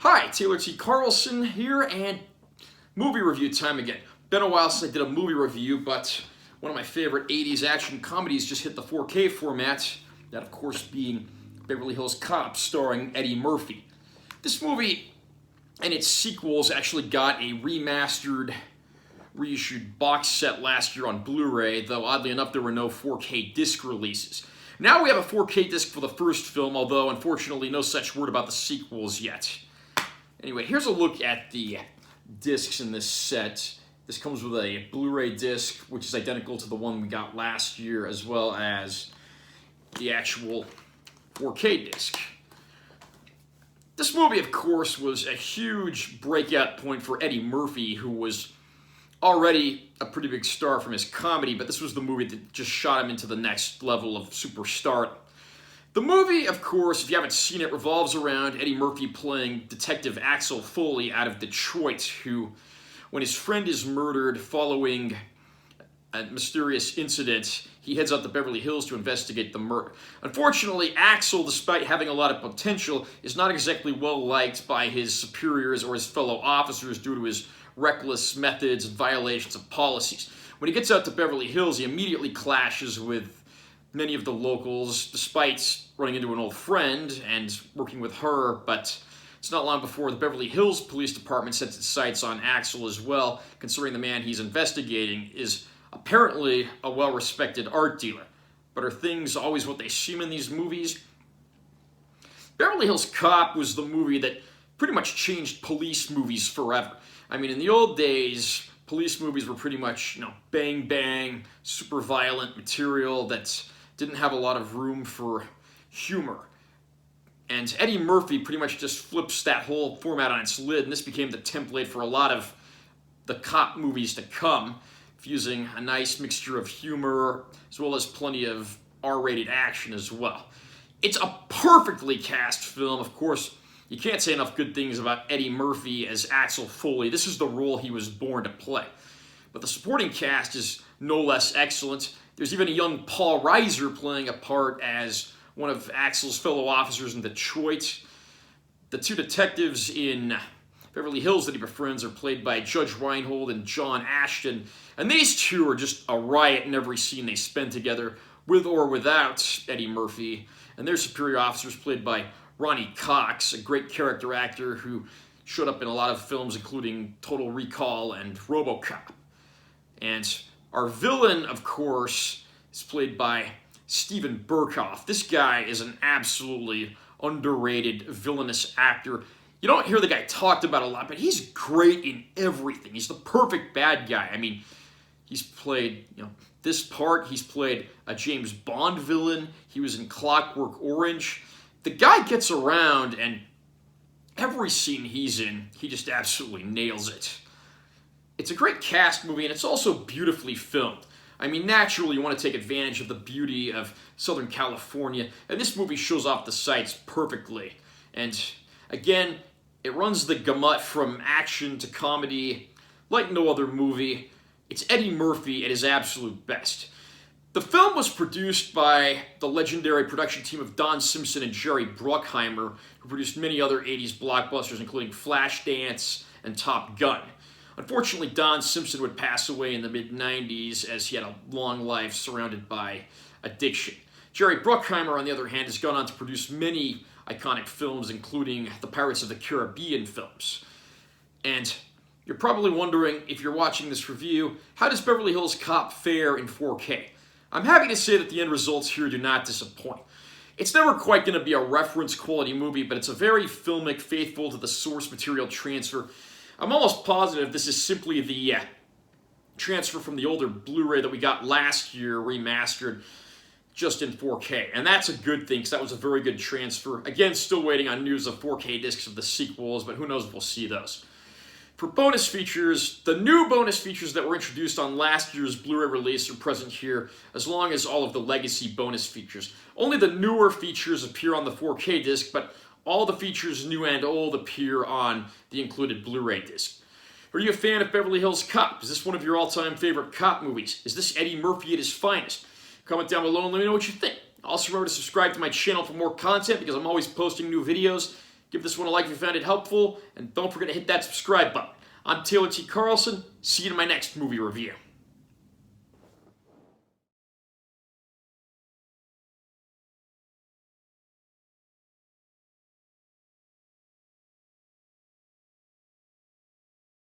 Hi, Taylor T. Carlson here, and movie review time again. Been a while since I did a movie review, but one of my favorite 80s action comedies just hit the 4K format, that of course being Beverly Hills Cop, starring Eddie Murphy. This movie and its sequels actually got a remastered, reissued box set last year on Blu-ray, though oddly enough there were no 4K disc releases. Now we have a 4K disc for the first film, although unfortunately no such word about the sequels yet. Anyway, here's a look at the discs in this set. This comes with a Blu-ray disc, which is identical to the one we got last year, as well as the actual 4K disc. This movie, of course, was a huge breakout point for Eddie Murphy, who was already a pretty big star from his comedy, but this was the movie that just shot him into the next level of superstar. The movie, of course, if you haven't seen it, revolves around Eddie Murphy playing Detective Axel Foley out of Detroit, who, when his friend is murdered following a mysterious incident, he heads out to Beverly Hills to investigate the murder. Unfortunately, Axel, despite having a lot of potential, is not exactly well liked by his superiors or his fellow officers due to his reckless methods and violations of policies. When he gets out to Beverly Hills, he immediately clashes with many of the locals, despite running into an old friend and working with her, but it's not long before the Beverly Hills Police Department sets its sights on Axel as well, considering the man he's investigating is apparently a well-respected art dealer. But are things always what they seem in these movies? Beverly Hills Cop was the movie that pretty much changed police movies forever. I mean, in the old days, police movies were pretty much, bang bang, super violent material that didn't have a lot of room for humor. And Eddie Murphy pretty much just flips that whole format on its lid, and this became the template for a lot of the cop movies to come, fusing a nice mixture of humor as well as plenty of R-rated action as well. It's a perfectly cast film. Of course, you can't say enough good things about Eddie Murphy as Axel Foley. This is the role he was born to play. But the supporting cast is no less excellent. There's even a young Paul Reiser playing a part as one of Axel's fellow officers in Detroit. The two detectives in Beverly Hills that he befriends are played by Judge Reinhold and John Ashton. And these two are just a riot in every scene they spend together, with or without Eddie Murphy. And their superior officers played by Ronnie Cox, a great character actor who showed up in a lot of films including Total Recall and RoboCop. And our villain, of course, is played by Steven Berkoff. This guy is an absolutely underrated villainous actor. You don't hear the guy talked about a lot, but he's great in everything. He's the perfect bad guy. I mean, he's played, this part. He's played a James Bond villain. He was in Clockwork Orange. The guy gets around, and every scene he's in, he just absolutely nails it. It's a great cast movie, and it's also beautifully filmed. I mean, naturally, you want to take advantage of the beauty of Southern California, and this movie shows off the sights perfectly. And again, it runs the gamut from action to comedy like no other movie. It's Eddie Murphy at his absolute best. The film was produced by the legendary production team of Don Simpson and Jerry Bruckheimer, who produced many other 80s blockbusters, including Flashdance and Top Gun. Unfortunately, Don Simpson would pass away in the mid-90s as he had a long life surrounded by addiction. Jerry Bruckheimer, on the other hand, has gone on to produce many iconic films, including the Pirates of the Caribbean films. And you're probably wondering, if you're watching this review, how does Beverly Hills Cop fare in 4K? I'm happy to say that the end results here do not disappoint. It's never quite going to be a reference quality movie, but it's a very filmic, faithful to the source material transfer. I'm almost positive this is simply the transfer from the older Blu-ray that we got last year, remastered, just in 4K. And that's a good thing, because that was a very good transfer. Again, still waiting on news of 4K discs of the sequels, but who knows if we'll see those. For bonus features, the new bonus features that were introduced on last year's Blu-ray release are present here, as long as all of the legacy bonus features. Only the newer features appear on the 4K disc, but all the features, new and old, appear on the included Blu-ray disc. Are you a fan of Beverly Hills Cop? Is this one of your all-time favorite cop movies? Is this Eddie Murphy at his finest? Comment down below and let me know what you think. Also remember to subscribe to my channel for more content, because I'm always posting new videos. Give this one a like if you found it helpful, and don't forget to hit that subscribe button. I'm Taylor T. Carlson. See you in my next movie review.